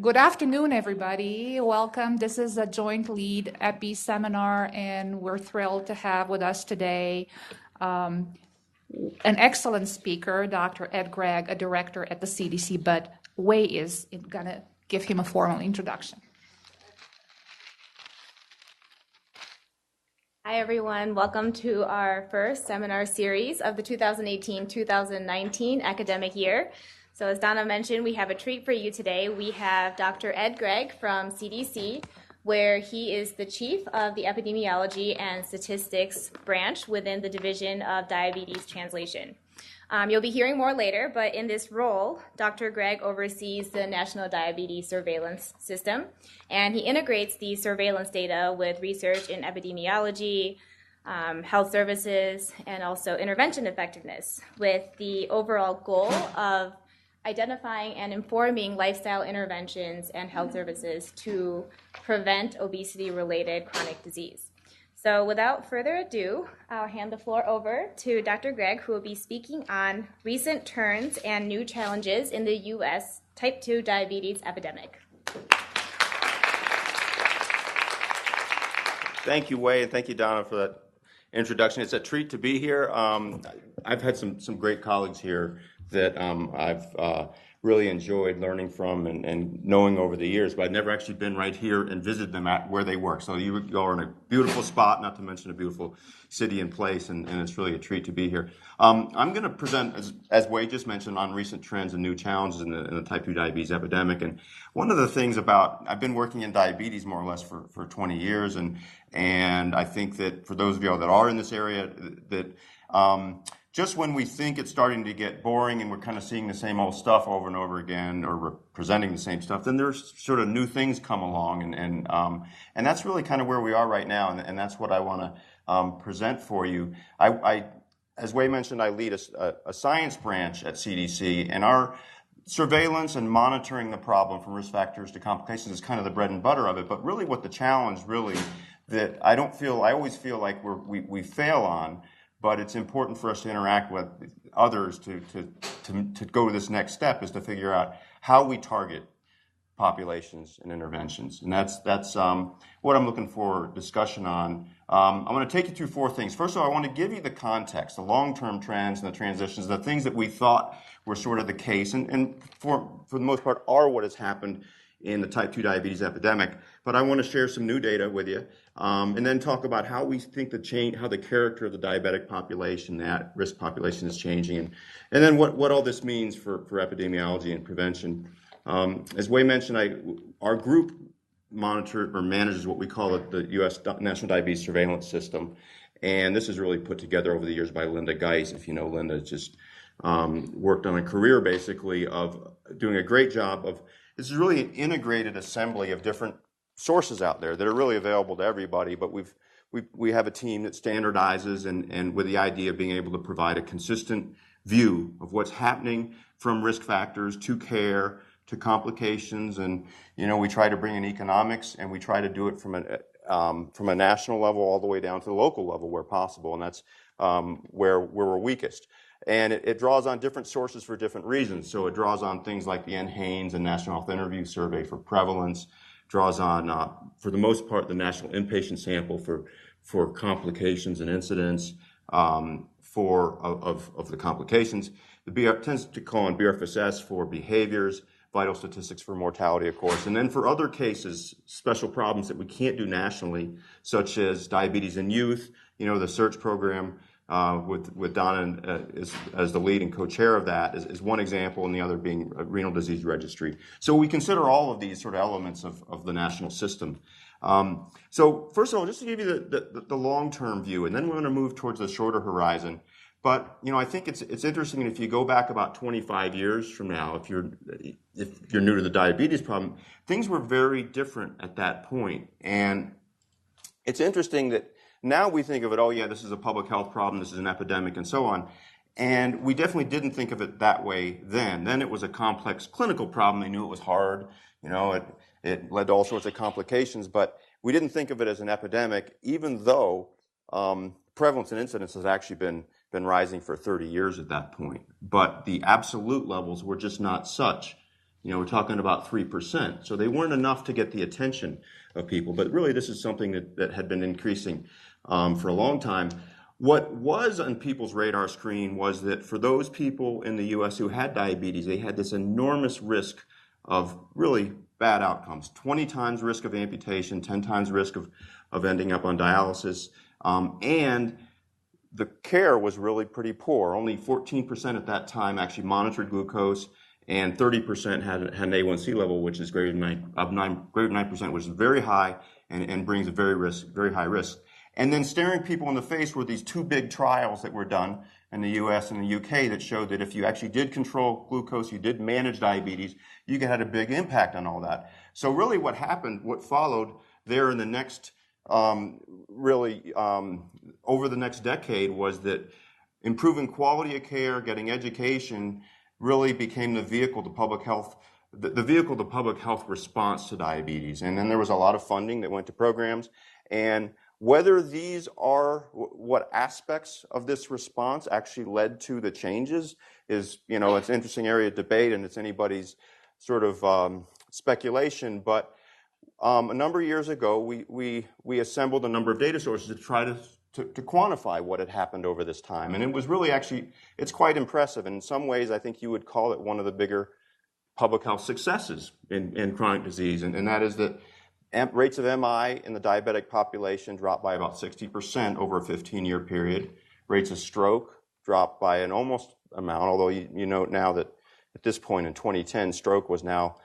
Good afternoon, everybody. Welcome. This is a joint lead EPI seminar, and we're thrilled to have with us today an excellent speaker, Dr. Ed Gregg, a director at the CDC, but Wei is going to give him a formal introduction. Hi, everyone. Welcome to our first seminar series of the 2018-2019 academic year. So as Donna mentioned, we have a treat for you today. We have Dr. Ed Gregg from CDC, where he is the chief of the Epidemiology and Statistics branch within the Division of Diabetes Translation. You'll be hearing more later, but in this role, Dr. Gregg oversees the National Diabetes Surveillance System, and he integrates the surveillance data with research in epidemiology, health services, and also intervention effectiveness, with the overall goal of identifying and informing lifestyle interventions and health services to prevent obesity-related chronic disease. So without further ado, I'll hand the floor over to Dr. Gregg, who will be speaking on recent turns and new challenges in the U.S. type 2 diabetes epidemic. Thank you, Wei, and thank you, Donna, for that introduction. It's a treat to be here. I've had some great colleagues here that I've really enjoyed learning from and knowing over the years, but I've never actually been right here and visited them at where they work. So you are in a beautiful spot, not to mention a beautiful city and place, and it's really a treat to be here. I'm going to present, as Wei just mentioned, on recent trends and new challenges in the type 2 diabetes epidemic. And one of the things I've been working in diabetes more or less for 20 years, and I think that for those of you that are in this area, that just when we think it's starting to get boring and we're kind of seeing the same old stuff over and over again, or presenting the same stuff, then there's sort of new things come along, and that's really kind of where we are right now, and that's what I want to present for you. As Wei mentioned, I lead a science branch at CDC, and our surveillance and monitoring the problem from risk factors to complications is kind of the bread and butter of it. But really, what the challenge that I always feel like we fail on. But it's important for us to interact with others to go to this next step, is to figure out how we target populations and interventions. And that's what I'm looking for discussion on. I'm going to take you through four things. First of all, I want to give you the context, the long-term trends and the transitions, the things that we thought were sort of the case, and for the most part are what has happened in the type 2 diabetes epidemic. But I want to share some new data with you, and then talk about how we think how the character of the diabetic population, that risk population, is changing, and then what all this means for epidemiology and prevention. As Wei mentioned, our group monitors or manages what we call the U.S. National Diabetes Surveillance System, and this is really put together over the years by Linda Geis. If you know Linda, just worked on a career basically of doing a great job of. This is really an integrated assembly of different sources out there that are really available to everybody, but we have a team that standardizes and with the idea of being able to provide a consistent view of what's happening from risk factors to care to complications, and we try to bring in economics, and we try to do it from a national level all the way down to the local level where possible, and that's where we're weakest. And it draws on different sources for different reasons. So it draws on things like the NHANES and National Health Interview Survey for prevalence, draws on, for the most part, the National Inpatient Sample for complications and incidence of the complications. Tends to call on BRFSS for behaviors, vital statistics for mortality, of course. And then for other cases, special problems that we can't do nationally, such as diabetes in youth, the SEARCH program, with Donna as the lead and co-chair of that is one example, and the other being a renal disease registry. So we consider all of these sort of elements of the national system. So first of all, just to give you the long-term view, and then we're going to move towards the shorter horizon. But I think it's interesting if you go back about 25 years from now, if you're new to the diabetes problem, things were very different at that point. And it's interesting that now we think of it, oh yeah, this is a public health problem, this is an epidemic, and so on. And we definitely didn't think of it that way then. Then it was a complex clinical problem. They knew it was hard. It led to all sorts of complications, but we didn't think of it as an epidemic, even though prevalence and incidence has actually been rising for 30 years at that point. But the absolute levels were just not such. We're talking about 3%. So they weren't enough to get the attention of people. But really, this is something that had been increasing for a long time. What was on people's radar screen was that for those people in the U.S. who had diabetes, they had this enormous risk of really bad outcomes. 20 times risk of amputation, 10 times risk of ending up on dialysis. And the care was really pretty poor. Only 14% at that time actually monitored glucose, and 30% had an A1C level, which is greater than 9%, which is very high and brings a very high risk. And then staring people in the face were these two big trials that were done in the US and the UK that showed that if you actually did control glucose, you did manage diabetes, you had a big impact on all that. So really what happened, what followed there in the next, over the next decade was that improving quality of care, getting education really became the vehicle to public health, the vehicle to public health response to diabetes. And then there was a lot of funding that went to programs. And whether these are what aspects of this response actually led to the changes is, it's an interesting area of debate, and it's anybody's sort of speculation. But a number of years ago, we assembled a number of data sources to try to quantify what had happened over this time. And it was really it's quite impressive. And in some ways, I think you would call it one of the bigger public health successes in chronic disease. And that is that rates of MI in the diabetic population dropped by about 60% over a 15-year period. Rates of stroke dropped by an almost amount, although you note now that at this point in 2010, stroke was now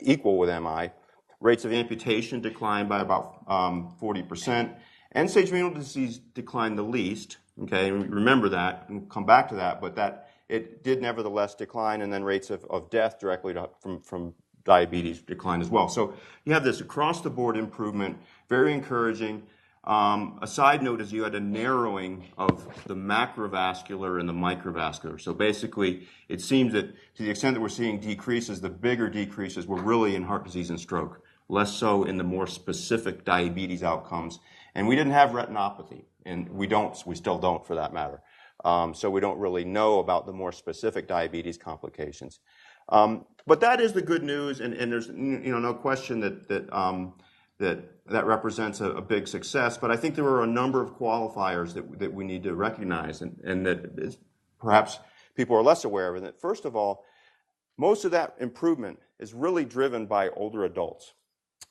equal with MI. Rates of amputation declined by about 40%. End-stage renal disease declined the least. Okay, remember that, and we'll come back to that, but that it did nevertheless decline, and then rates of death directly from diabetes declined as well. So you have this across-the-board improvement, very encouraging. A side note is you had a narrowing of the macrovascular and the microvascular. So basically, it seems that to the extent that we're seeing decreases, the bigger decreases were really in heart disease and stroke, less so in the more specific diabetes outcomes. And we didn't have retinopathy, and we still don't for that matter. So we don't really know about the more specific diabetes complications. But that is the good news, and there's no question that represents a big success. But I think there are a number of qualifiers that we need to recognize, and that perhaps people are less aware of. And that first of all, most of that improvement is really driven by older adults.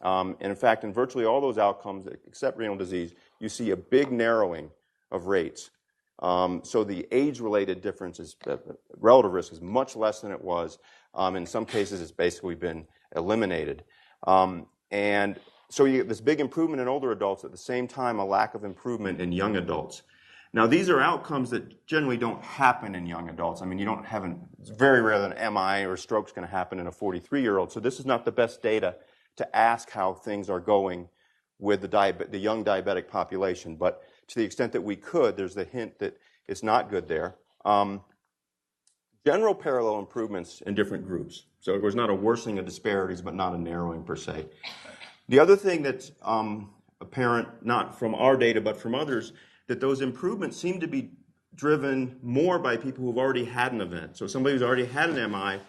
And in fact, in virtually all those outcomes, except renal disease, you see a big narrowing of rates. So the age-related difference relative risk is much less than it was. In some cases, it's basically been eliminated. And so you get this big improvement in older adults, at the same time a lack of improvement in young adults. Now, these are outcomes that generally don't happen in young adults. I mean, it's very rare that an MI or stroke's going to happen in a 43-year-old. So this is not the best data to ask how things are going with the young diabetic population. But to the extent that we could, there's the hint that it's not good there. General parallel improvements in different groups. So it was not a worsening of disparities, but not a narrowing per se. The other thing that's apparent, not from our data, but from others, that those improvements seem to be driven more by people who've already had an event. So somebody who's already had an MI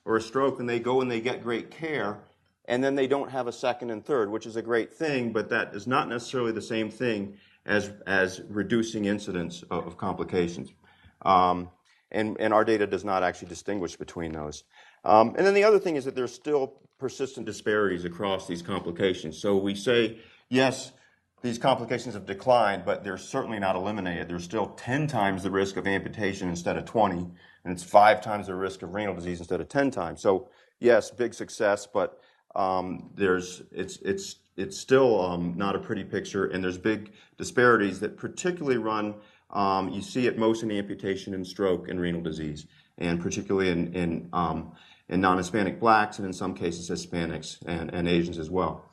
or a stroke, and they go and they get great care, and then they don't have a second and third, which is a great thing, but that is not necessarily the same thing as reducing incidence of complications. And our data does not actually distinguish between those. And then the other thing is that there's still persistent disparities across these complications. So we say, yes, these complications have declined, but they're certainly not eliminated. There's still 10 times the risk of amputation instead of 20, and it's 5 times the risk of renal disease instead of 10 times. So yes, big success, but it's still not a pretty picture, and there's big disparities that particularly run. You see it most in amputation and stroke and renal disease, and particularly in non-Hispanic blacks, and in some cases Hispanics and Asians as well.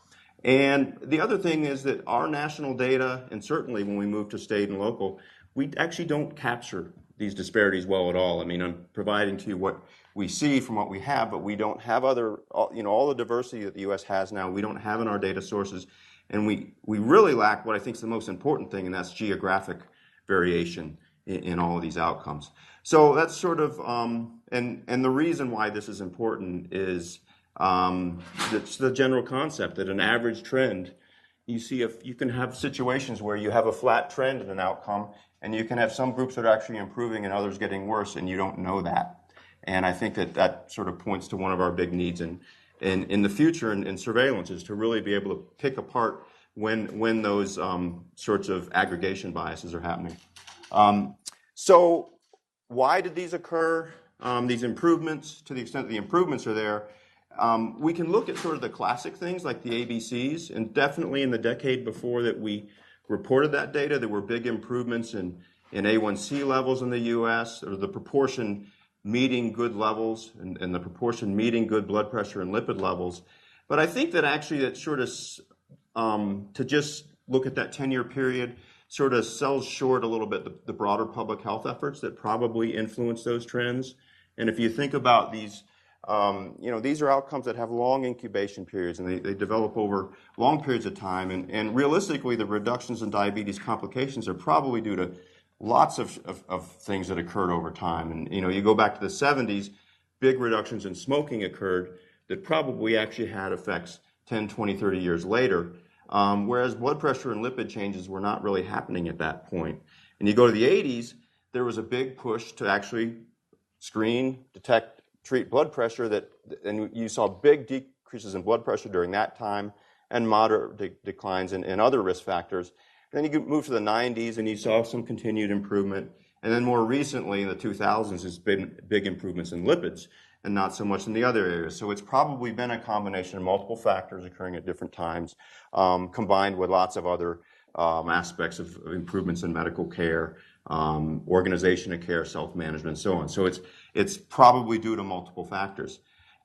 And the other thing is that our national data, and certainly when we move to state and local, we actually don't capture these disparities well at all. I mean, I'm providing to you what we see from what we have, but we don't have all the diversity that the U.S. has now, we don't have in our data sources, and we really lack what I think is the most important thing, and that's geographic variation in all of these outcomes. So that's sort of And the reason why this is important is it's the general concept that an average trend, you can have situations where you have a flat trend in an outcome, and you can have some groups that are actually improving and others getting worse, and you don't know that. And I think that sort of points to one of our big needs in the future in surveillance, is to really be able to pick apart when those sorts of aggregation biases are happening. So why did these occur? These improvements, to the extent that the improvements are there, we can look at sort of the classic things like the ABCs, and definitely in the decade before that we reported that data, there were big improvements in A1C levels in the US, or the proportion meeting good levels and the proportion meeting good blood pressure and lipid levels. But I think that actually that sort of, to just look at that 10-year period, sort of sells short a little bit the broader public health efforts that probably influence those trends. And if you think about these, these are outcomes that have long incubation periods, and they develop over long periods of time. And realistically, the reductions in diabetes complications are probably due to lots of things that occurred over time. And, you go back to the 70s, big reductions in smoking occurred that probably actually had effects 10, 20, 30 years later, whereas blood pressure and lipid changes were not really happening at that point. And you go to the 80s, there was a big push to actually screen, detect, treat blood pressure, and you saw big decreases in blood pressure during that time and moderate declines in other risk factors. And then you move to the 90s and you saw some continued improvement. And then more recently in the 2000s, there's been big improvements in lipids and not so much in the other areas. So it's probably been a combination of multiple factors occurring at different times, combined with lots of other aspects of improvements in medical care, organization of care, self-management, and so on. So it's probably due to multiple factors.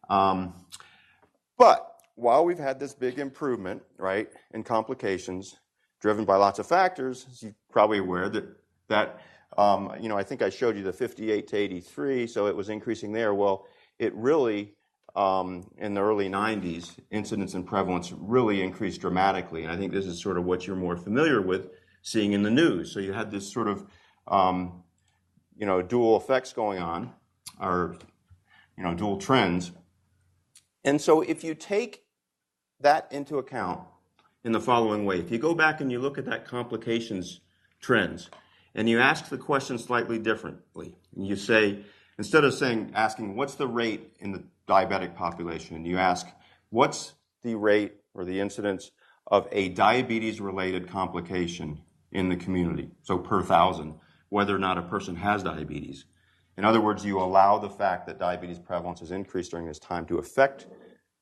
But while we've had this big improvement, right, in complications driven by lots of factors, as you're probably aware that I think I showed you the 58 to 83, so it was increasing there. Well, it really, in the early 90s, incidence and prevalence really increased dramatically. And I think this is sort of what you're more familiar with seeing in the news. So you had this sort of, dual effects going on, or, dual trends. And so if you take that into account in the following way, if you go back and you look at that complications trends, and you ask the question slightly differently, and you say, instead of asking what's the rate in the diabetic population, you ask what's the rate or the incidence of a diabetes-related complication in the community, so per 1,000, whether or not a person has diabetes. In other words, you allow the fact that diabetes prevalence has increased during this time to affect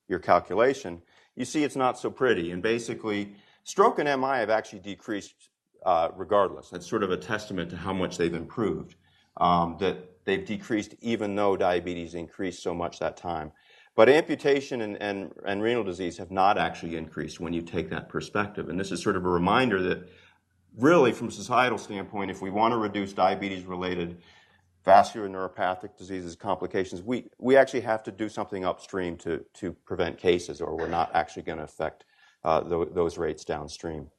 your calculation. You see it's not so pretty, and basically stroke and MI have actually decreased regardless. That's sort of a testament to how much they've improved, that they've decreased even though diabetes increased so much that time. But amputation and renal disease have not actually increased when you take that perspective. And this is sort of a reminder that really from a societal standpoint, if we want to reduce diabetes-related vascular neuropathic diseases, complications, we actually have to do something upstream to prevent cases, or we're not actually going to affect those rates downstream.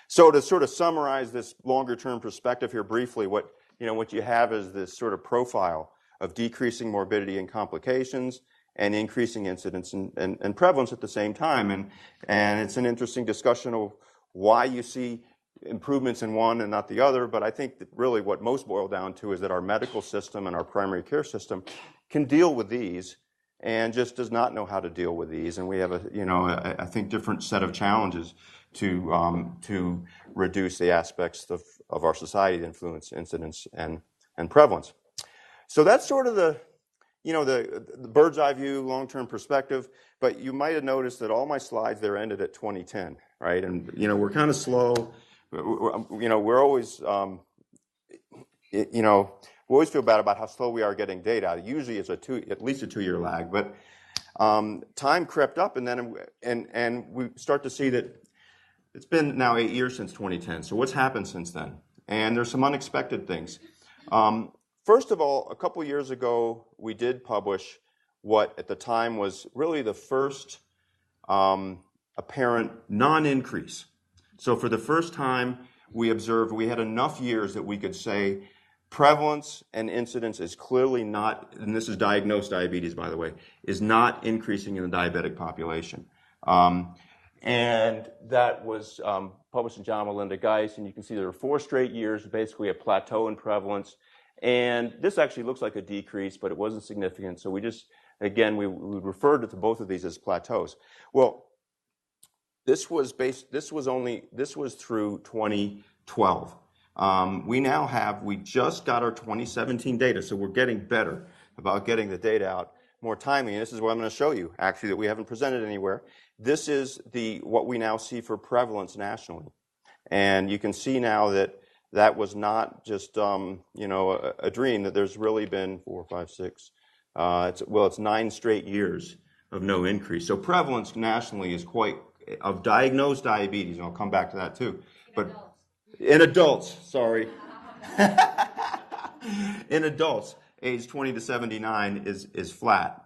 So to sort of summarize this longer-term perspective here briefly, what you have is this sort of profile of decreasing morbidity and complications and increasing incidence and prevalence at the same time. And it's an interesting discussion of why you see improvements in one and not the other, but I think that really what most boil down to is that our medical system and our primary care system can deal with these and just does not know how to deal with these. And we have I think different set of challenges to reduce the aspects of our society that influence incidence and prevalence. So that's sort of the bird's eye view, long-term perspective. But you might have noticed that all my slides there ended at 2010, right? And we're kind of slow. We're always we always feel bad about how slow we are getting data. Usually it's at least a 2-year lag, but time crept up, and then and we start to see that it's been now 8 years since 2010. So what's happened since then? And there's some unexpected things. First of all, a couple years ago, we did publish what at the time was really the first apparent non-increase. So for the first time, we observed we had enough years that we could say prevalence and incidence is clearly not, and this is diagnosed diabetes, by the way, is not increasing in the diabetic population. And that was published in John Melinda Geis, and you can see there are 4 straight years, basically a plateau in prevalence. And this actually looks like a decrease, but it wasn't significant. So we just, again, we referred to both of these as plateaus. Well, this was through 2012. We just got our 2017 data, so we're getting better about getting the data out more timely. And this is what I'm going to show you, actually, that we haven't presented anywhere. This is what we now see for prevalence nationally. And you can see now that was not just a dream, that there's really been 4, 5, 6, it's 9 straight years of no increase. So prevalence nationally is of diagnosed diabetes, and I'll come back to that too. In adults, sorry. In adults, age 20 to 79 is flat.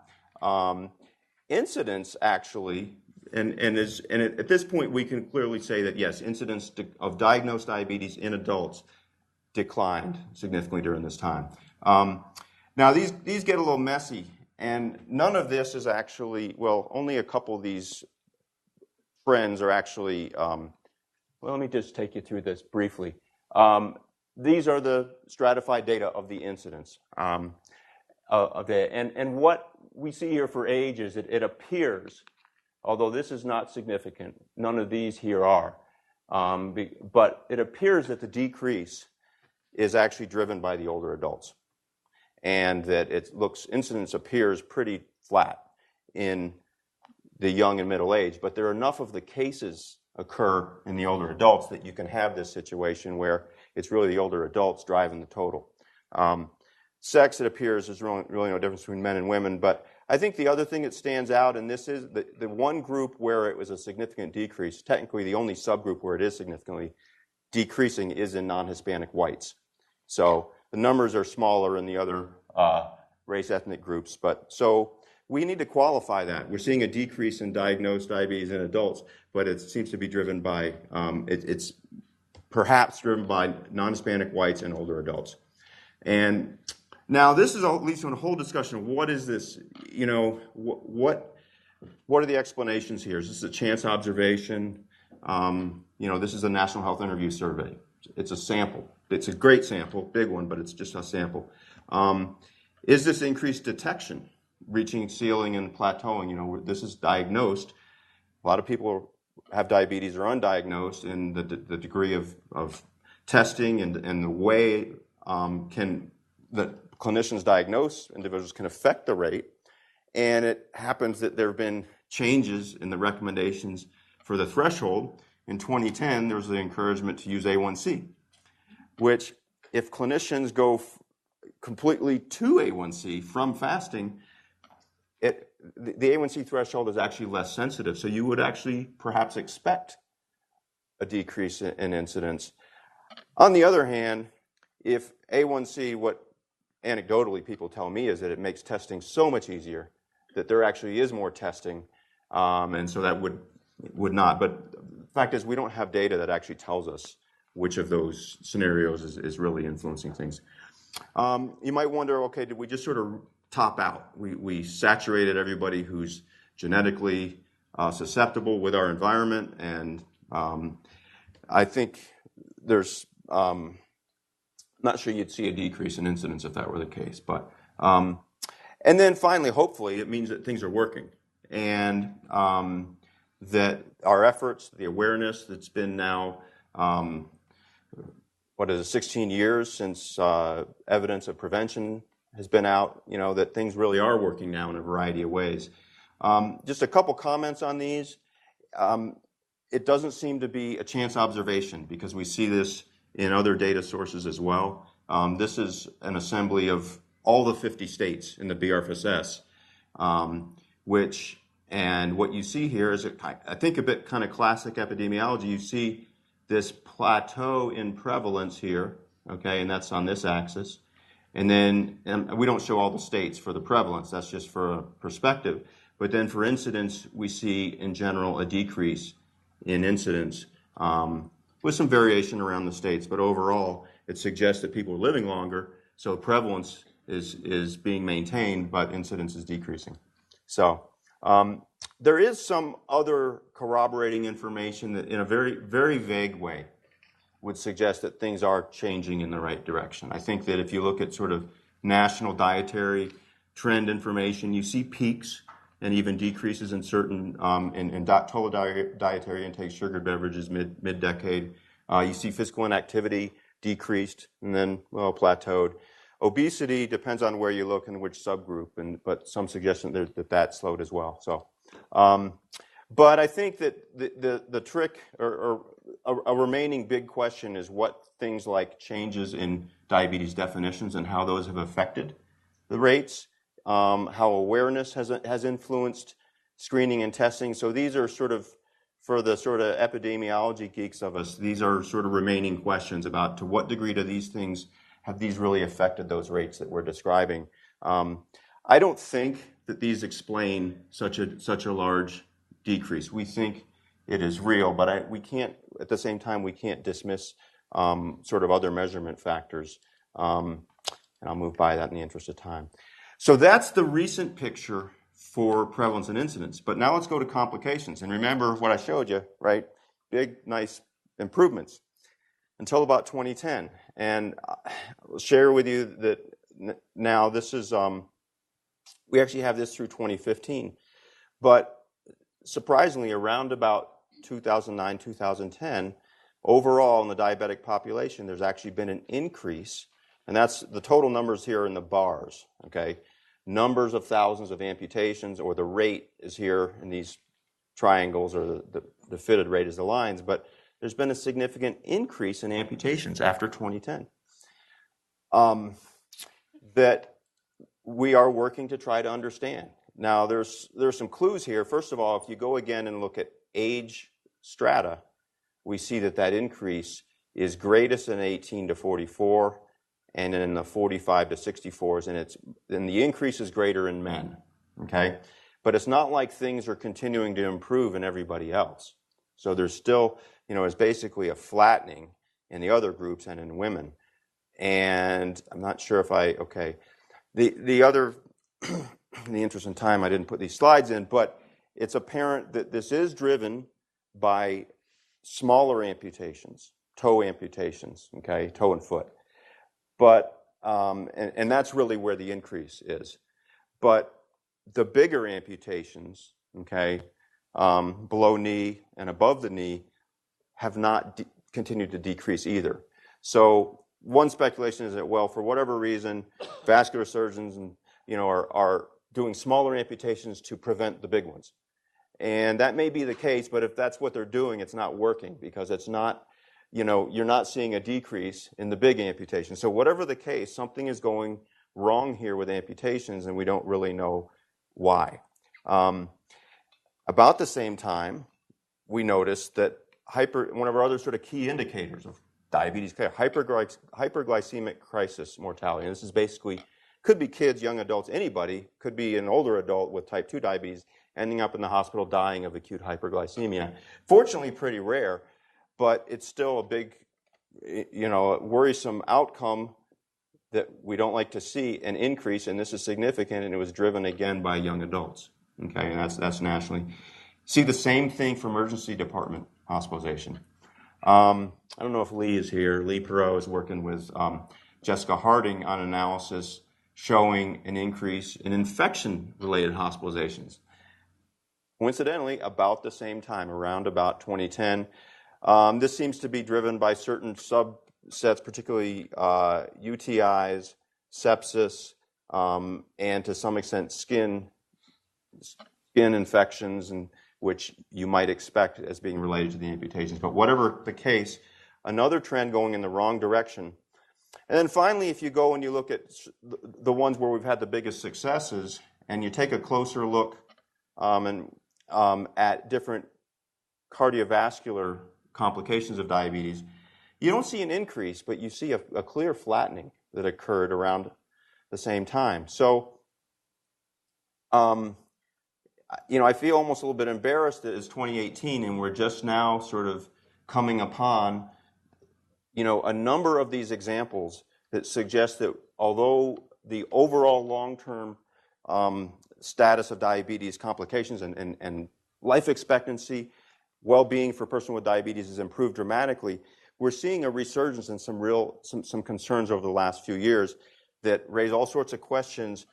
Incidence actually, and at this point we can clearly say that yes, incidence of diagnosed diabetes in adults declined significantly during this time. Now these get a little messy, and none of this is actually, only a couple of these trends are actually, let me just take you through this briefly. These are the stratified data of the incidence of it. And what we see here for age is it appears, although this is not significant, none of these here are, but it appears that the decrease is actually driven by the older adults, and that incidence appears pretty flat in the young and middle age, but there are enough of the cases occur in the older adults that you can have this situation where it's really the older adults driving the total. Sex, it appears, there's really no difference between men and women, but I think the other thing that stands out, and this is the one group where it was a significant decrease, technically the only subgroup where it is significantly decreasing is in non-Hispanic whites. So the numbers are smaller in the other race ethnic groups, but so we need to qualify that. We're seeing a decrease in diagnosed diabetes in adults, but it seems to be driven by, it's perhaps driven by non-Hispanic whites and older adults. And now this leads to a whole discussion of what is this, what are the explanations here? Is this a chance observation? This is a National Health Interview Survey. It's a sample. It's a great sample, big one, but it's just a sample. Is this increased detection, reaching ceiling and plateauing? This is diagnosed. A lot of people have diabetes or undiagnosed, and the degree of testing and the way that clinicians diagnose individuals can affect the rate. And it happens that there have been changes in the recommendations for the threshold. In 2010, there was the encouragement to use A1C, which if clinicians go completely to A1C from fasting, the A1C threshold is actually less sensitive. So you would actually perhaps expect a decrease in incidence. On the other hand, if A1C, what anecdotally people tell me is that it makes testing so much easier that there actually is more testing, and so that would not. But the fact is we don't have data that actually tells us which of those scenarios is really influencing things. You might wonder, okay, did we just sort of top out? We saturated everybody who's genetically susceptible with our environment, and I think there's not sure you'd see a decrease in incidence if that were the case. But and then finally, hopefully, it means that things are working, and that our efforts, the awareness that's been now, 16 years since evidence of prevention has been out, that things really are working now in a variety of ways. Just a couple comments on these. It doesn't seem to be a chance observation because we see this in other data sources as well. This is an assembly of all the 50 states in the BRFSS, and what you see here is, I think, a bit kind of classic epidemiology. You see this plateau in prevalence here, okay, and that's on this axis. And then we don't show all the states for the prevalence, that's just for a perspective. But then for incidence, we see in general a decrease in incidence with some variation around the states. But overall, it suggests that people are living longer, so prevalence is being maintained, but incidence is decreasing. So there is some other corroborating information that in a very, very vague way would suggest that things are changing in the right direction. I think that if you look at sort of national dietary trend information, you see peaks and even decreases in certain total dietary intake, sugar beverages mid-decade. You see physical inactivity decreased and then, well, plateaued. Obesity depends on where you look and which subgroup, but some suggestion that slowed as well. So, but I think that the trick or a remaining big question is what things like changes in diabetes definitions and how those have affected the rates, how awareness has influenced screening and testing. So these are sort of, for the sort of epidemiology geeks of us, these are sort of remaining questions about to what degree do these things, have these really affected those rates that we're describing. I don't think that these explain such a large decrease. We think it is real, but we can't, at the same time, we can't dismiss sort of other measurement factors. And I'll move by that in the interest of time. So that's the recent picture for prevalence and incidence. But now let's go to complications. And remember what I showed you, right? Big, nice improvements until about 2010. And I'll share with you that now this is, we actually have this through 2015. But surprisingly, around about 2009, 2010, overall in the diabetic population, there's actually been an increase. And that's the total numbers here in the bars, okay? Numbers of thousands of amputations, or the rate is here in these triangles, or the fitted rate is the lines, but there's been a significant increase in amputations after 2010 that we are working to try to understand. Now, there's some clues here. First of all, if you go again and look at age strata, we see that increase is greatest in 18 to 44, and in the 45 to 64s, and the increase is greater in men, okay? But it's not like things are continuing to improve in everybody else. So there's still, it's basically a flattening in the other groups and in women. And I'm not sure if the other, in the interest of time, I didn't put these slides in, but it's apparent that this is driven by smaller amputations, toe amputations, okay, toe and foot. But, and that's really where the increase is. But the bigger amputations, okay, below knee and above the knee, have not continued to decrease either. So one speculation is that, well, for whatever reason, vascular surgeons are doing smaller amputations to prevent the big ones. And that may be the case, but if that's what they're doing, it's not working, because it's not, you're not seeing a decrease in the big amputations. So whatever the case, something is going wrong here with amputations, and we don't really know why. About the same time, we noticed that one of our other sort of key indicators of diabetes care, hyperglycemic crisis mortality. And this is basically, could be kids, young adults, anybody, could be an older adult with type 2 diabetes ending up in the hospital dying of acute hyperglycemia. Fortunately, pretty rare, but it's still a big, worrisome outcome that we don't like to see an increase, and this is significant, and it was driven again by young adults. Okay, and that's nationally. See the same thing for emergency department hospitalization. I don't know if Lee is here. Lee Perot is working with Jessica Harding on analysis showing an increase in infection-related hospitalizations. Coincidentally, about the same time, around about 2010. This seems to be driven by certain subsets, particularly UTIs, sepsis, and to some extent skin infections, and which you might expect as being related to the amputations. But whatever the case, another trend going in the wrong direction. And then finally, if you go and you look at the ones where we've had the biggest successes, and you take a closer look at different cardiovascular complications of diabetes, you don't see an increase, but you see a clear flattening that occurred around the same time. So, I feel almost a little bit embarrassed that it's 2018 and we're just now sort of coming upon a number of these examples that suggest that although the overall long-term status of diabetes complications and life expectancy, well-being for a person with diabetes has improved dramatically, we're seeing a resurgence in some concerns over the last few years that raise all sorts of questions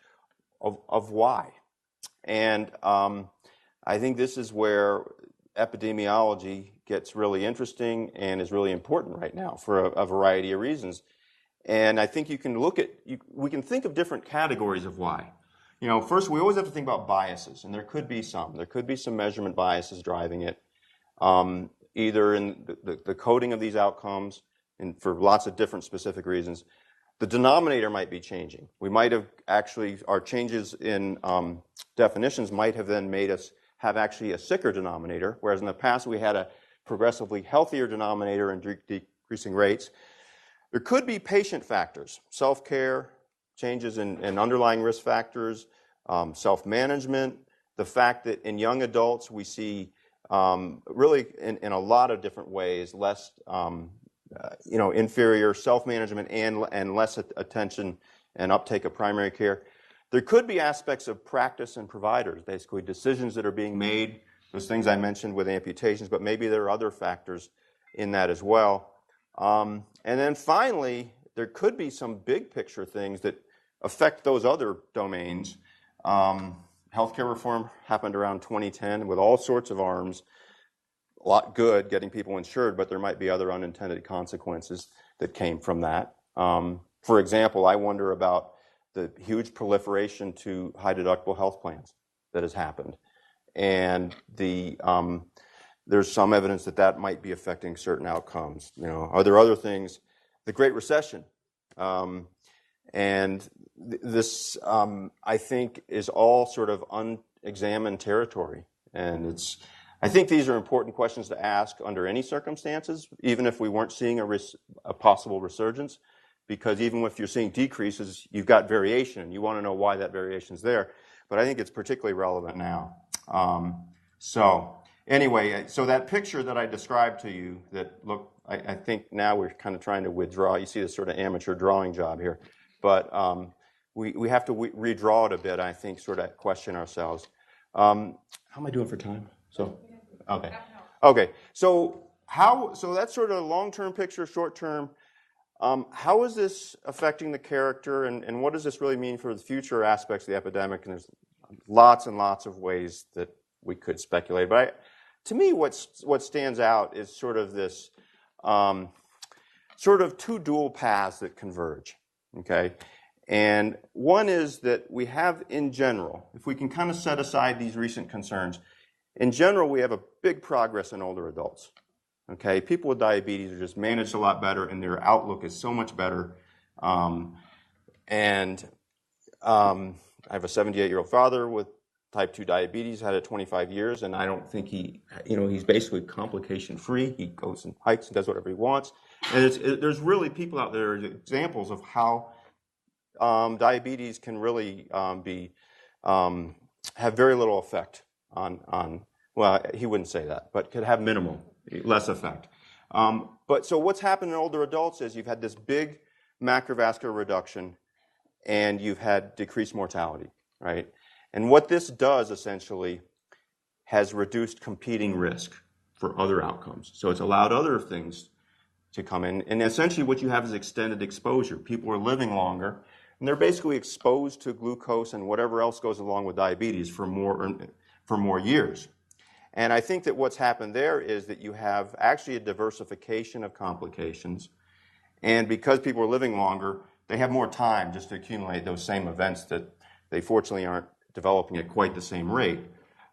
of why. And I think this is where epidemiology gets really interesting and is really important right now for a variety of reasons. And I think we can think of different categories of why. First, we always have to think about biases, and there could be some. There could be some measurement biases driving it, either in the coding of these outcomes and for lots of different specific reasons. The denominator might be changing. We might have our changes in definitions might have then made us have actually a sicker denominator, whereas in the past we had a progressively healthier denominator and decreasing rates. There could be patient factors, self-care, changes in underlying risk factors, self-management, the fact that in young adults we see really in a lot of different ways less inferior self-management and less attention and uptake of primary care. There could be aspects of practice and providers, basically decisions that are being made, those things I mentioned with amputations, but maybe there are other factors in that as well. And then finally, there could be some big picture things that affect those other domains. Healthcare reform happened around 2010 with all sorts of arms. A lot good getting people insured, but there might be other unintended consequences that came from that. For example, I wonder about the huge proliferation to high deductible health plans that has happened. And there's some evidence that might be affecting certain outcomes. Are there other things? The Great Recession. And this, I think, is all sort of unexamined territory. And I think these are important questions to ask under any circumstances, even if we weren't seeing a possible resurgence, because even if you're seeing decreases, you've got variation. You want to know why that variation is there. But I think it's particularly relevant now. Anyway, so that picture that I described to you I think now we're kind of trying to withdraw. You see this sort of amateur drawing job here. But we have to redraw it a bit, I think, sort of question ourselves. How am I doing for time? Okay. So that's sort of long-term picture, short-term. How is this affecting the character, and what does this really mean for the future aspects of the epidemic? And there's lots and lots of ways that we could speculate. But to me, what stands out is sort of this sort of two dual paths that converge. Okay, and one is that we have, in general, if we can kind of set aside these recent concerns, in general, we have a big progress in older adults. Okay, people with diabetes are just managed a lot better, and their outlook is so much better. I have a 78-year-old father with type 2 diabetes, had it 25 years, and I don't think he's basically complication-free. He goes and hikes and does whatever he wants. And there's really people out there, examples of how diabetes can really have very little effect on, well, he wouldn't say that, but could have less effect. But so what's happened in older adults is you've had this big macrovascular reduction and you've had decreased mortality, right? And what this does essentially has reduced competing risk for other outcomes. So it's allowed other things to come in. And essentially what you have is extended exposure. People are living longer, and they're basically exposed to glucose and whatever else goes along with diabetes for more years. And I think that what's happened there is that you have actually a diversification of complications. And because people are living longer, they have more time just to accumulate those same events that they fortunately aren't developing at quite the same rate.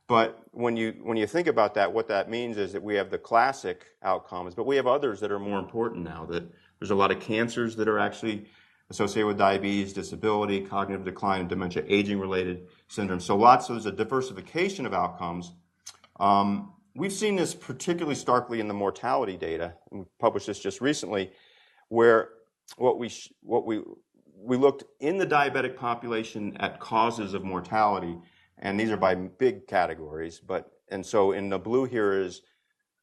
But when you think about that, what that means is that we have the classic outcomes, but we have others that are more important now. That there's a lot of cancers that are actually associated with diabetes, disability, cognitive decline, and dementia, aging-related syndromes. So there's a diversification of outcomes. We've seen this particularly starkly in the mortality data. And we published this just recently, where what we looked in the diabetic population at causes of mortality, and these are by big categories. And so in the blue here is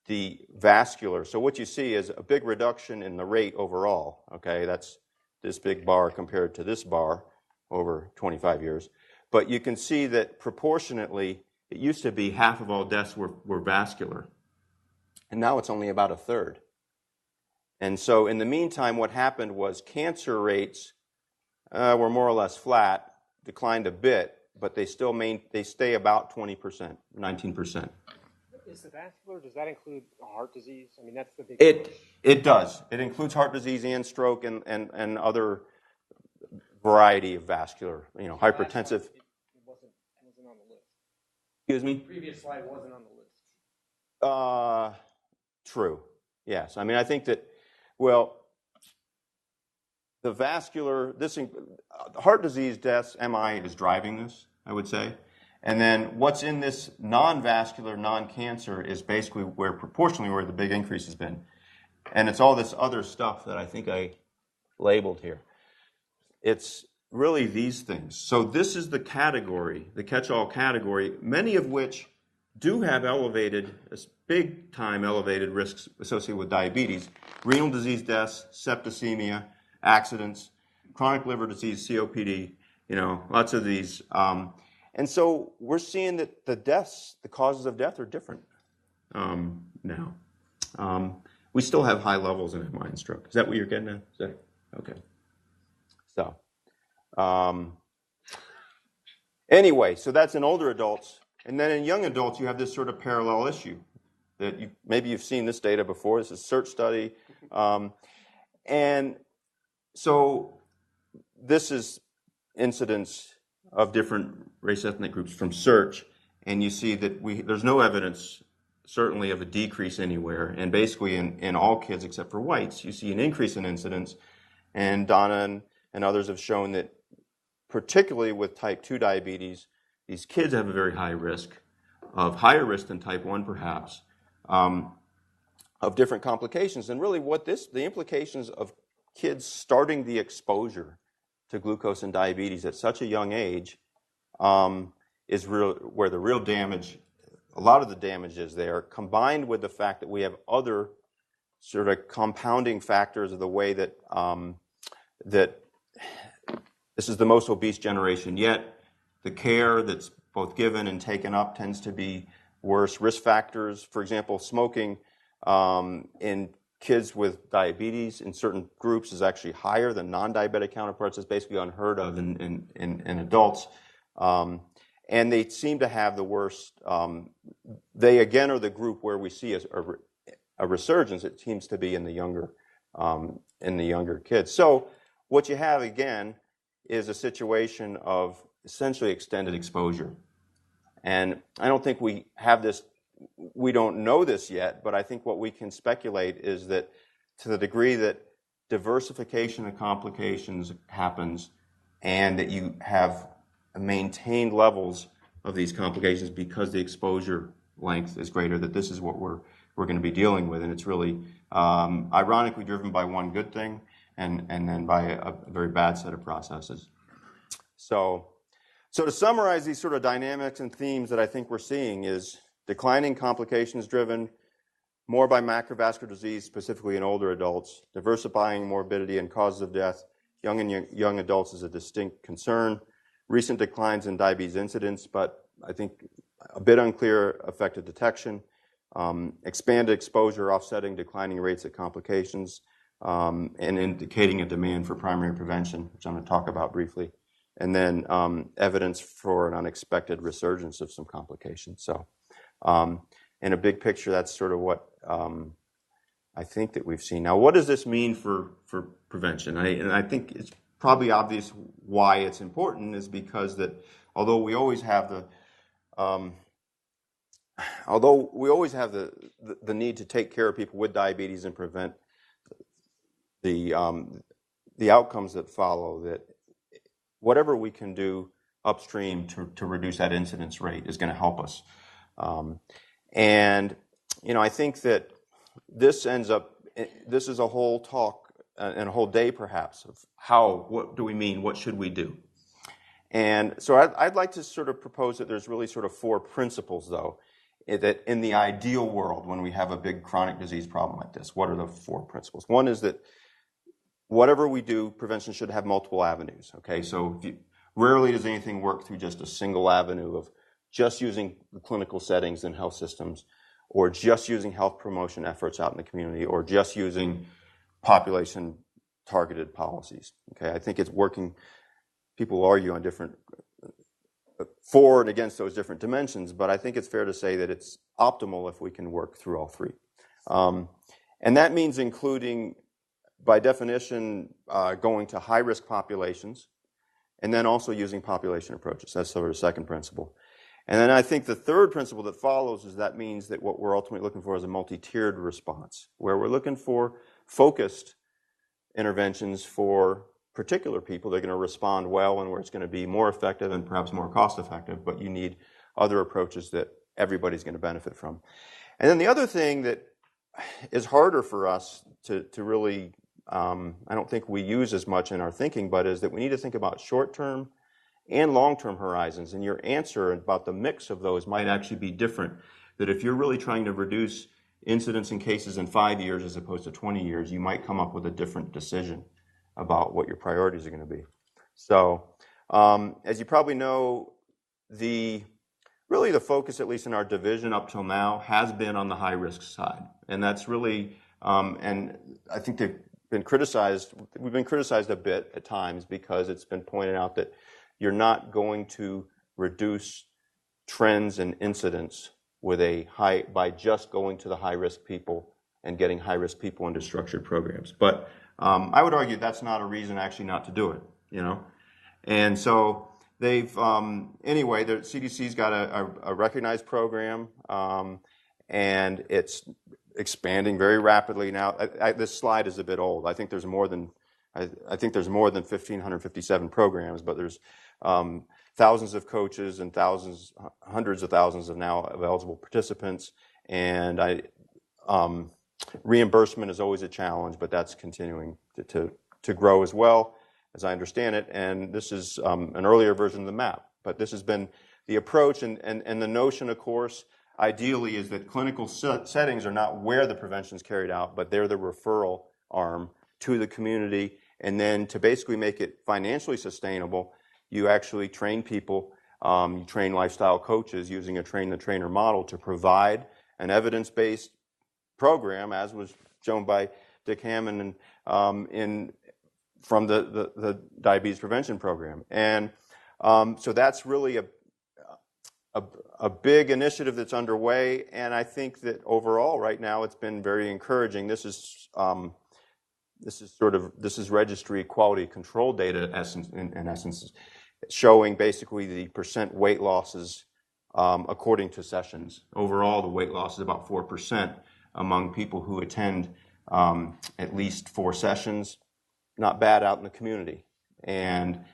the vascular. So what you see is a big reduction in the rate overall. Okay, that's this big bar compared to this bar over 25 years. But you can see that proportionately, it used to be half of all deaths were vascular. And now it's only about a third. And so in the meantime, what happened was cancer rates were more or less flat, declined a bit, but they still stay about 20%, 19%. Is the vascular, does that include heart disease? I mean, that's the big... It does. It includes heart disease and stroke and other variety of vascular, hypertensive. It wasn't on the list. Excuse me? The previous slide wasn't on the list. True. Yes. I mean, I think that, well, the vascular, heart disease deaths, MI is driving this, I would say. And then what's in this non-vascular, non-cancer is basically proportionally where the big increase has been. And it's all this other stuff that I think I labeled here. It's really these things. So this is the category, the catch-all category, many of which do have big-time elevated risks associated with diabetes. Renal disease deaths, septicemia, accidents, chronic liver disease, COPD, lots of these. And so we're seeing that the causes of death are different now. We still have high levels in MI and stroke. Is that what you're getting at? Is that okay? So, anyway, so that's in older adults. And then in young adults, you have this sort of parallel issue that maybe you've seen this data before. This is a SEARCH study. And so this is incidence of different race ethnic groups from SEARCH. And you see that there's no evidence, certainly, of a decrease anywhere. And basically in all kids except for whites, you see an increase in incidence. And Donna and others have shown that particularly with type 2 diabetes, these kids have a very high risk, higher risk than type 1 perhaps, of different complications. And really the implications of kids starting the exposure to glucose and diabetes at such a young age is where the real damage, a lot of the damage is there, combined with the fact that we have other sort of compounding factors of the way that that this is the most obese generation yet. The care that's both given and taken up tends to be worse. Risk factors, for example, smoking in kids with diabetes in certain groups is actually higher than non-diabetic counterparts. It's basically unheard of in adults. And they seem to have the worst. They, again, are the group where we see a resurgence. It seems to be in the younger kids. So what you have, again, is a situation of essentially extended exposure. And I don't think we have this, we don't know this yet, but I think what we can speculate is that to the degree that diversification of complications happens and that you have maintained levels of these complications because the exposure length is greater, that this is what we're going to be dealing with. And it's really ironically driven by one good thing and then by a very bad set of processes. So to summarize these sort of dynamics and themes that I think we're seeing is declining complications driven more by macrovascular disease, specifically in older adults, diversifying morbidity and causes of death, young adults is a distinct concern, recent declines in diabetes incidence, but I think a bit unclear effective detection, expanded exposure offsetting declining rates of complications, and indicating a demand for primary prevention, which I'm going to talk about briefly. And then evidence for an unexpected resurgence of some complications. So in a big picture, that's sort of what I think that we've seen. Now, what does this mean for prevention? And I think it's probably obvious why it's important is because that although we always have the need to take care of people with diabetes and prevent the outcomes that follow, that whatever we can do upstream to reduce that incidence rate is going to help us. And, I think that this is a whole talk and a whole day perhaps of what do we mean, what should we do? And so I'd like to sort of propose that there's really sort of four principles though. that in the ideal world, when we have a big chronic disease problem like this, what are the 4 principles? One is that whatever we do, prevention should have multiple avenues, okay? So rarely does anything work through just a single avenue of just using the clinical settings in health systems, or just using health promotion efforts out in the community, or just using population targeted policies, okay? I think it's working. People argue on different for and against those different dimensions, but I think it's fair to say that it's optimal if we can work through all 3. And that means including, by definition, going to high-risk populations, and then also using population approaches. That's sort of the second principle. And then I think the third principle that follows is that means that what we're ultimately looking for is a multi-tiered response, where we're looking for focused interventions for particular people that are going to respond well and where it's going to be more effective and perhaps more cost effective, but you need other approaches that everybody's going to benefit from. And then the other thing that is harder for us to really, I don't think we use as much in our thinking, but is that we need to think about short-term and long-term horizons. And your answer about the mix of those might actually be different. That if you're really trying to reduce incidence in cases in 5 years as opposed to 20 years, you might come up with a different decision about what your priorities are going to be. So, as you probably know, really the focus, at least in our division up till now, has been on the high-risk side. And that's really, and I think they've been criticized, we've been criticized a bit at times because it's been pointed out that you're not going to reduce trends and incidents with by just going to the high-risk people and getting high-risk people into structured programs. But I would argue that's not a reason actually not to do it, you know. And so they've, anyway, the CDC's got a recognized program, and it's expanding very rapidly now. This slide is a bit old. I think there's more than, I think there's more than 1,557 programs, but there's thousands of coaches and hundreds of thousands of now eligible participants. And reimbursement is always a challenge, but that's continuing to grow as well, as I understand it. And this is an earlier version of the map, but this has been the approach. And the notion, of course, ideally is that clinical settings are not where the prevention is carried out, but they're the referral arm to the community. And then to basically make it financially sustainable, you actually train people, you train lifestyle coaches using a train-the-trainer model to provide an evidence-based program, as was shown by Dick Hammond from the diabetes prevention program. And so that's really a big initiative that's underway, and I think that overall right now it's been very encouraging. This is registry quality control data in essence, showing basically the percent weight losses according to sessions. Overall, the weight loss is about 4% among people who attend at least 4 sessions. Not bad out in the community. And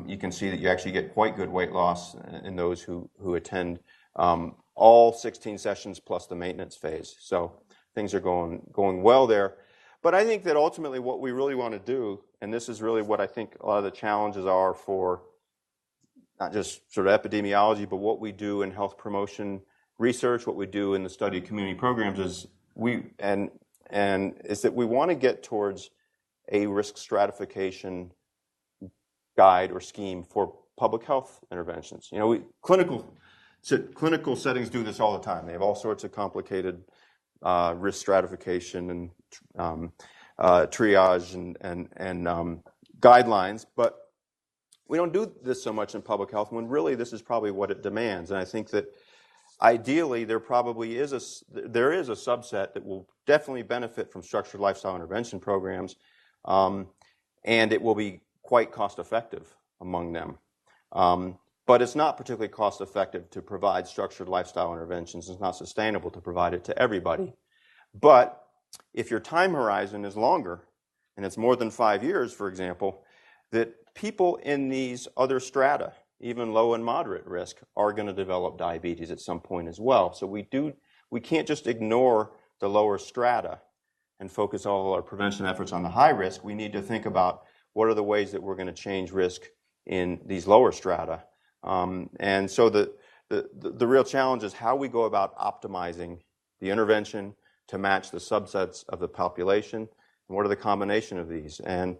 you can see that you actually get quite good weight loss in those who attend all 16 sessions plus the maintenance phase. So things are going well there. But I think that ultimately what we really want to do, and this is really what I think a lot of the challenges are for not just sort of epidemiology, but what we do in health promotion research, what we do in the study of community programs, is is that we want to get towards a risk stratification guide or scheme for public health interventions. You know, clinical settings do this all the time. They have all sorts of complicated risk stratification and triage and guidelines, but we don't do this so much in public health when really this is probably what it demands. And I think that ideally there is a subset that will definitely benefit from structured lifestyle intervention programs, and it will be quite cost effective among them. But it's not particularly cost effective to provide structured lifestyle interventions. It's not sustainable to provide it to everybody. But if your time horizon is longer, and it's more than 5 years, for example, that people in these other strata, even low and moderate risk, are going to develop diabetes at some point as well. So we can't just ignore the lower strata and focus all our prevention efforts on the high risk. We need to think about what are the ways that we're going to change risk in these lower strata. And so the the real challenge is how we go about optimizing the intervention to match the subsets of the population, and what are the combination of these. And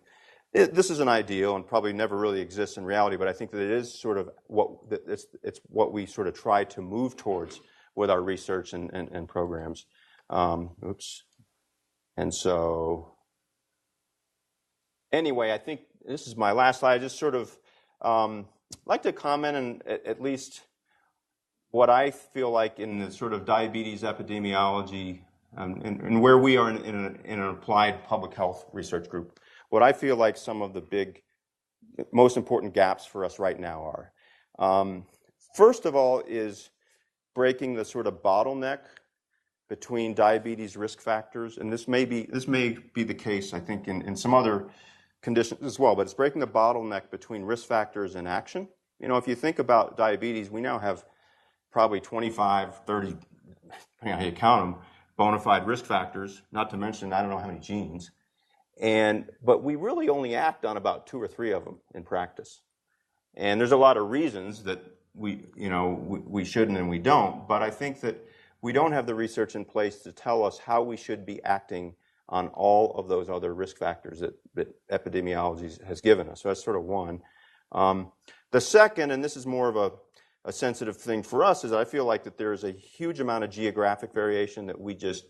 this is an ideal and probably never really exists in reality, but I think that it is sort of it's what we sort of try to move towards with our research and programs. And so anyway, I think this is my last slide. I just sort of like to comment on at least what I feel like in the sort of diabetes epidemiology and where we are in an applied public health research group. What I feel like some of the most important gaps for us right now are. First of all is breaking the sort of bottleneck between diabetes risk factors, and this may be the case, I think, in some other conditions as well, but it's breaking the bottleneck between risk factors and action. You know, if you think about diabetes, we now have probably 25, 30, depending on how you count them, bona fide risk factors, not to mention I don't know how many genes. But we really only act on about 2 or 3 of them in practice. And there's a lot of reasons that we shouldn't and we don't, but I think that we don't have the research in place to tell us how we should be acting on all of those other risk factors that epidemiology has given us. So that's sort of one. The second, and this is more of a sensitive thing for us, is I feel like that there is a huge amount of geographic variation that we just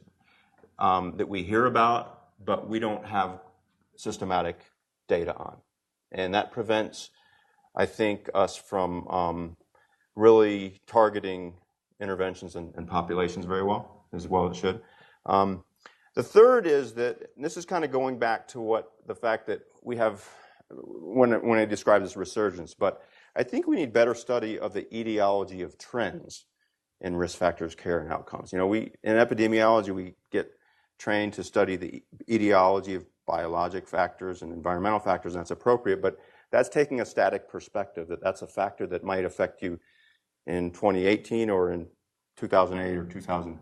that we hear about, but we don't have systematic data on. And that prevents, I think, us from really targeting interventions and populations very well as it should. The third is that, and this is kind of going back to the fact that we have, when I describe this resurgence, but I think we need better study of the etiology of trends in risk factors, care, and outcomes. You know, in epidemiology, we get trained to study the etiology of biologic factors and environmental factors, and that's appropriate, but that's taking a static perspective, that's a factor that might affect you in 2018 or in 2008 or 2000.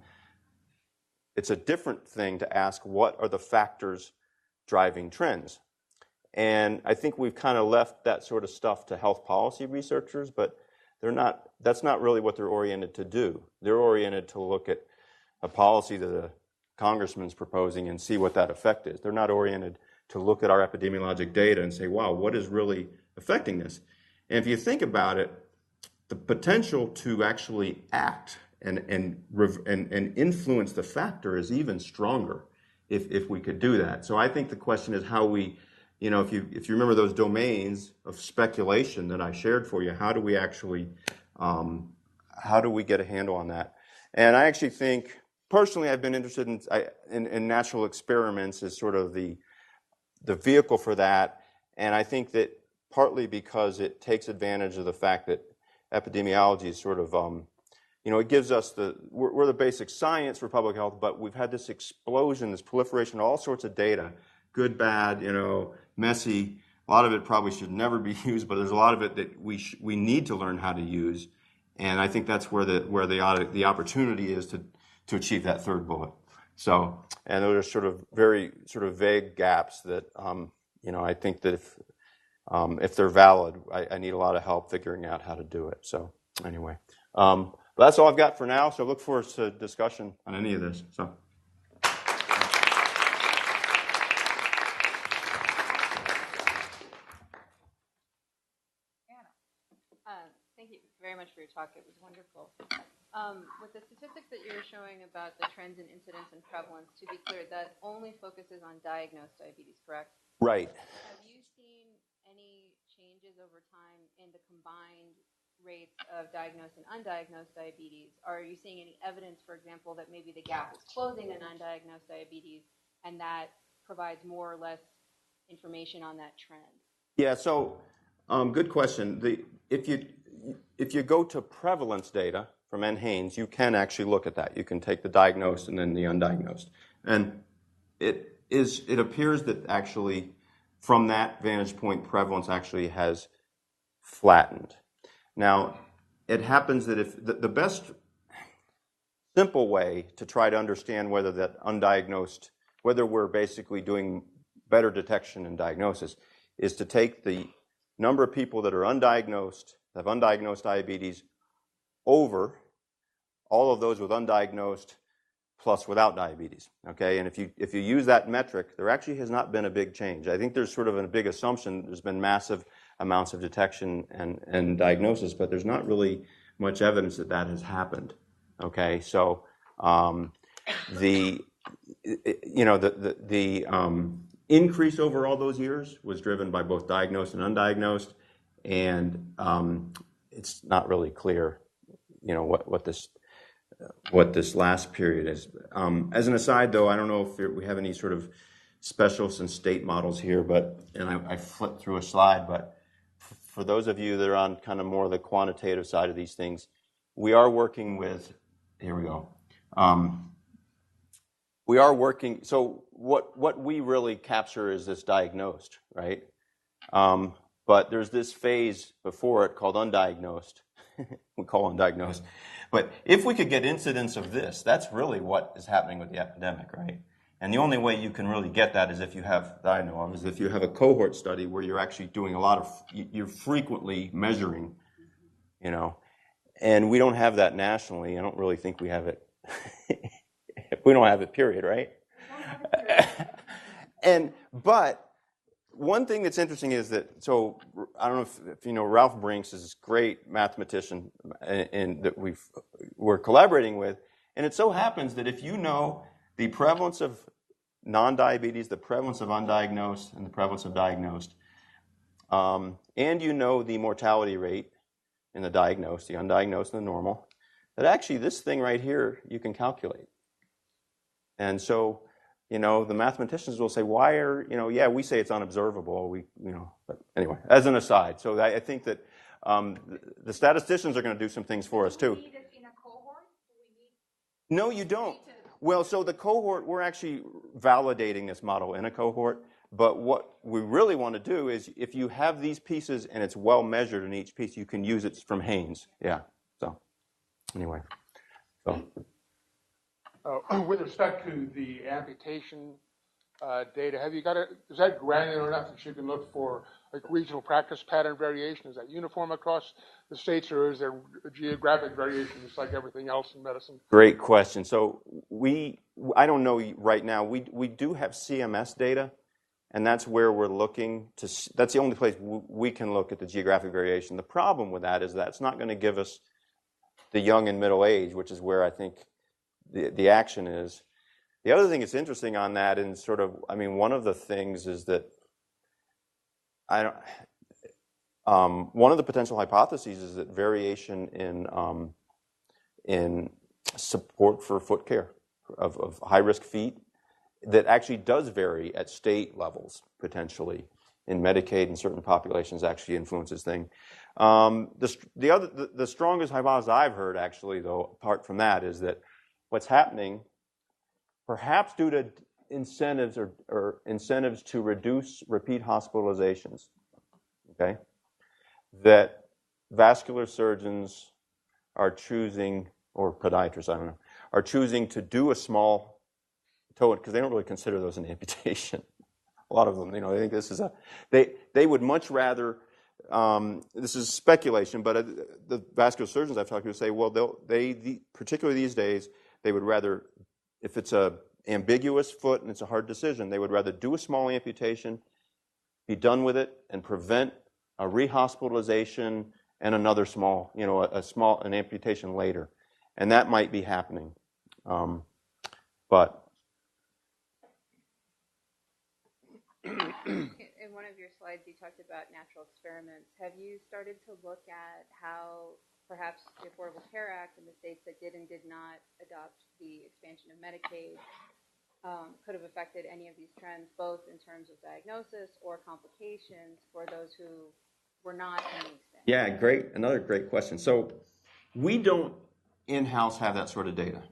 It's a different thing to ask what are the factors driving trends. And I think we've kind of left that sort of stuff to health policy researchers, but that's not really what they're oriented to do. They're oriented to look at a policy that a congressman's proposing and see what that effect is. They're not oriented to look at our epidemiologic data and say, wow, what is really affecting this? And if you think about it, the potential to actually act and influence the factor is even stronger if we could do that. So I think the question is how we, you know, if you remember those domains of speculation that I shared for you, how do we actually, how do we get a handle on that? And I actually think, personally, I've been interested in natural experiments as sort of the vehicle for that. And I think that partly because it takes advantage of the fact that epidemiology is sort of, you know, it gives us we're the basic science for public health, but we've had this explosion, this proliferation of all sorts of data, good, bad, you know, messy. A lot of it probably should never be used, but there's a lot of it that we need to learn how to use. And I think that's where the opportunity is to achieve that third bullet. So, and those are sort of very sort of vague gaps that, you know, I think that if they're valid, I need a lot of help figuring out how to do it. So anyway, that's all I've got for now. So look forward to discussion on any of this. So. Thank you very much for your talk. It was wonderful. With the statistics that you were showing about the trends in incidence and prevalence, to be clear, that only focuses on diagnosed diabetes, correct? Right. Have you seen any changes over time in the combined rates of diagnosed and undiagnosed diabetes? Are you seeing any evidence, for example, that maybe the gap is closing in undiagnosed diabetes and that provides more or less information on that trend? Yeah, so good question. If you go to prevalence data from NHANES, you can actually look at that. You can take the diagnosed and then the undiagnosed. And it appears that actually from that vantage point, prevalence actually has flattened. Now, it happens that if the best simple way to try to understand whether that undiagnosed, whether we're basically doing better detection and diagnosis, is to take the number of people that are undiagnosed, have undiagnosed diabetes over all of those with undiagnosed plus without diabetes, okay? And if you use that metric, there actually has not been a big change. I think there's sort of a big assumption there's been massive amounts of detection and diagnosis, but there's not really much evidence that that has happened, okay? So the increase over all those years was driven by both diagnosed and undiagnosed, and it's not really clear, what this last period is. As an aside, though, I don't know if we have any sort of specials and state models here, and I flipped through a slide, but for those of you that are on kind of more the quantitative side of these things, we are working with, here we go. We are working, so what we really capture is this diagnosed, right? But there's this phase before it called undiagnosed. We call undiagnosed. But if we could get incidence of this, that's really what is happening with the epidemic, right? And the only way you can really get that is if you have, that I know of, is if you have a cohort study where you're actually doing you're frequently measuring, and we don't have that nationally. I don't really think we have it. We don't have it, period, right? But one thing that's interesting is that, so I don't know if you know, Ralph Brinks is this great mathematician and that we're collaborating with, and it so happens that if you know the prevalence of non-diabetes, the prevalence of undiagnosed, and the prevalence of diagnosed, and you know the mortality rate in the diagnosed, the undiagnosed, and the normal, that actually this thing right here you can calculate. And so, the mathematicians will say, why are, we say it's unobservable. But anyway, as an aside. So I think that the statisticians are going to do some things for us too. Do we need it in a cohort? No, you don't. Well, so the cohort, we're actually validating this model in a cohort. But what we really want to do is if you have these pieces and it's well measured in each piece, you can use it from Haynes. Yeah. So anyway. So. With respect to the amputation data, have you got is that granular enough that you can look for like regional practice pattern variation? Is that uniform across the states, or is there a geographic variation just like everything else in medicine? Great question. So I don't know right now. We do have CMS data, and that's where we're looking that's the only place we can look at the geographic variation. The problem with that is that it's not going to give us the young and middle age, which is where I think the action is. The other thing that's interesting on that, and one of the things is that one of the potential hypotheses is that variation in support for foot care of high-risk feet that actually does vary at state levels potentially in Medicaid and certain populations actually influences things. The strongest hypothesis I've heard actually, though, apart from that, is that what's happening, perhaps due to incentives or incentives to reduce repeat hospitalizations, okay, that vascular surgeons are choosing, or podiatrists, I don't know, are choosing to do a small toe, because they don't really consider those an amputation. A lot of them, they think this is they would much rather, this is speculation, but the vascular surgeons I've talked to say, well, particularly these days, they would rather, if it's a ambiguous foot and it's a hard decision, they would rather do a small amputation, be done with it, and prevent a rehospitalization and another small, an amputation later. And that might be happening. But in one of your slides, you talked about natural experiments. Have you started to look at how perhaps the Affordable Care Act and the states that did and did not adopt the expansion of Medicaid could have affected any of these trends, both in terms of diagnosis or complications for those who were not in the expansion? Yeah, great. Another great question. So we don't in-house have that sort of data,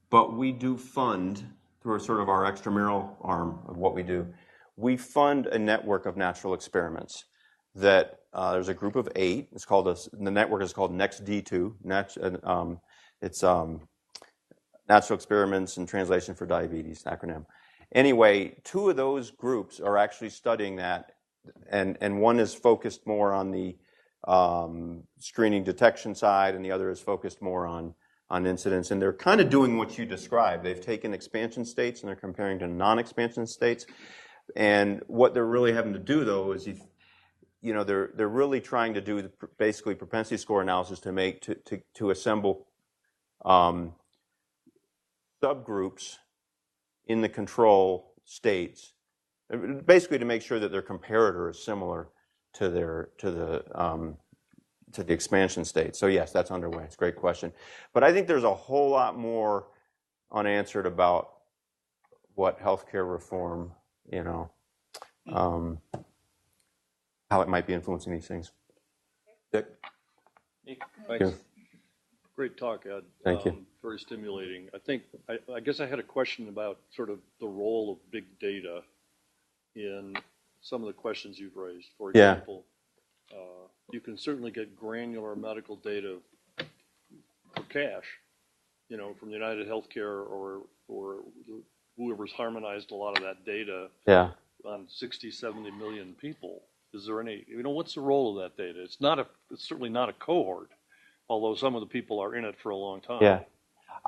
but we do fund through sort of our extramural arm of what we do. We fund a network of natural experiments that there's a group of 8. It's called the network is called NextD2. It's Natural Experiments in Translation for Diabetes acronym. Anyway, 2 of those groups are actually studying that, and one is focused more on the screening detection side, and the other is focused more on incidence. And they're kind of doing what you described. They've taken expansion states and they're comparing to non-expansion states. And what they're really having to do, though, is they're really trying to do basically propensity score analysis to assemble subgroups in the control states, basically to make sure that their comparator is similar to the expansion state. So yes, that's underway. It's a great question, but I think there's a whole lot more unanswered about what healthcare reform, how it might be influencing these things. Dick? Thanks. Yeah. Great talk, Ed. Thank you. Very stimulating. I guess I had a question about sort of the role of big data in some of the questions you've raised. For example, you can certainly get granular medical data for cash, from United Healthcare or whoever's harmonized a lot of that data on 60, 70 million people. Is there any, what's the role of that data? It's certainly not a cohort, although some of the people are in it for a long time. Yeah.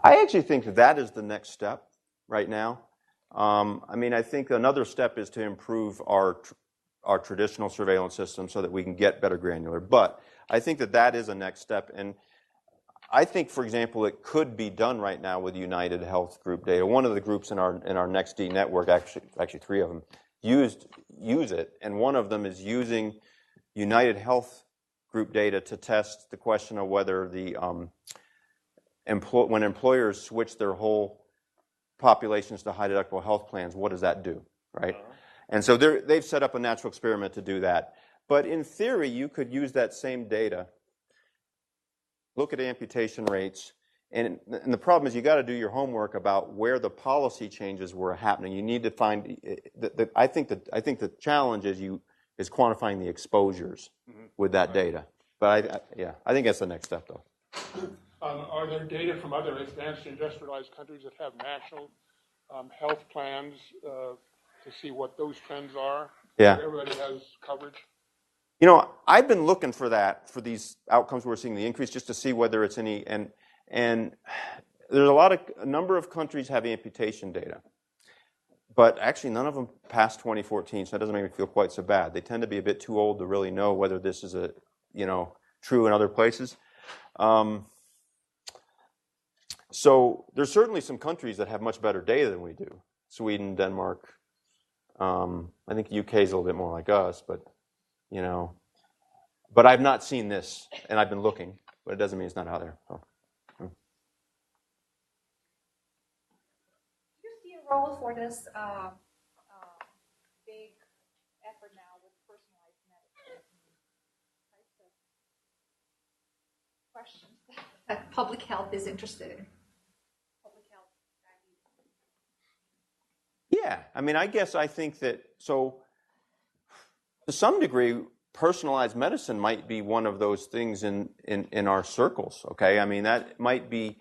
I actually think that is the next step right now. I think another step is to improve our traditional surveillance system so that we can get better granular. But I think that is a next step. And I think, for example, it could be done right now with United Health Group data. One of the groups in our NextD network, actually three of them, use it. And one of them is using United Health Group data to test the question of whether when employers switch their whole populations to high deductible health plans, what does that do, right? And so they've set up a natural experiment to do that. But in theory, you could use that same data, look at amputation rates, and the problem is you got to do your homework about where the policy changes were happening. You need to find. I think the challenge is quantifying the exposures with that data. But I think that's the next step, though. Are there data from other advanced industrialized countries that have national health plans to see what those trends are? Yeah. Everybody has coverage. I've been looking for that, for these outcomes we're seeing the increase, just to see whether it's any, and there's a number of countries have amputation data, but actually none of them past 2014, so that doesn't make me feel quite so bad. They tend to be a bit too old to really know whether this is true in other places. So there's certainly some countries that have much better data than we do. Sweden, Denmark. I think the UK is a little bit more like us, but but I've not seen this, and I've been looking, but it doesn't mean it's not out there. So. Do you see a role for this big effort now with personalized medicine? Types of questions that public health is interested in. Public health. Yeah, I think that, so to some degree, personalized medicine might be one of those things in our circles, okay? That might be,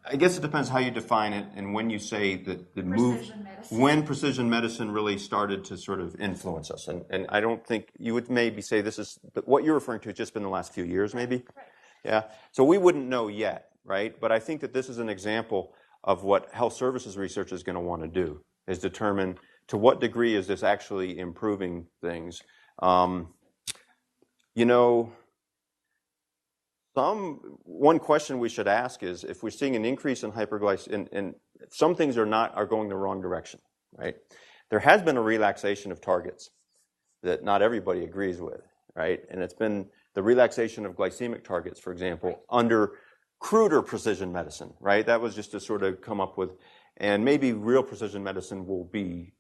I guess it depends how you define it and when you say that the move, when precision medicine really started to sort of influence us. And I don't think, you would maybe say this is, what you're referring to has just been the last few years, maybe? Right. Yeah, so we wouldn't know yet, right? But I think that this is an example of what health services research is going to want to do, is determine to what degree is this actually improving things. One question we should ask is, if we're seeing an increase in hyperglycemia, and some things are going the wrong direction, right? There has been a relaxation of targets that not everybody agrees with, right? And it's been the relaxation of glycemic targets, for example, under cruder precision medicine, right? That was just to sort of come up with, and maybe real precision medicine will be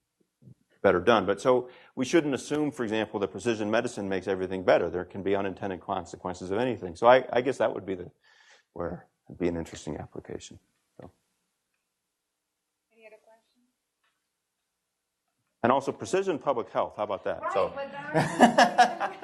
better done. But so we shouldn't assume, for example, that precision medicine makes everything better. There can be unintended consequences of anything. So I guess that would be where it'd be an interesting application. So. Any other questions? And also precision public health. How about that? Right, So. but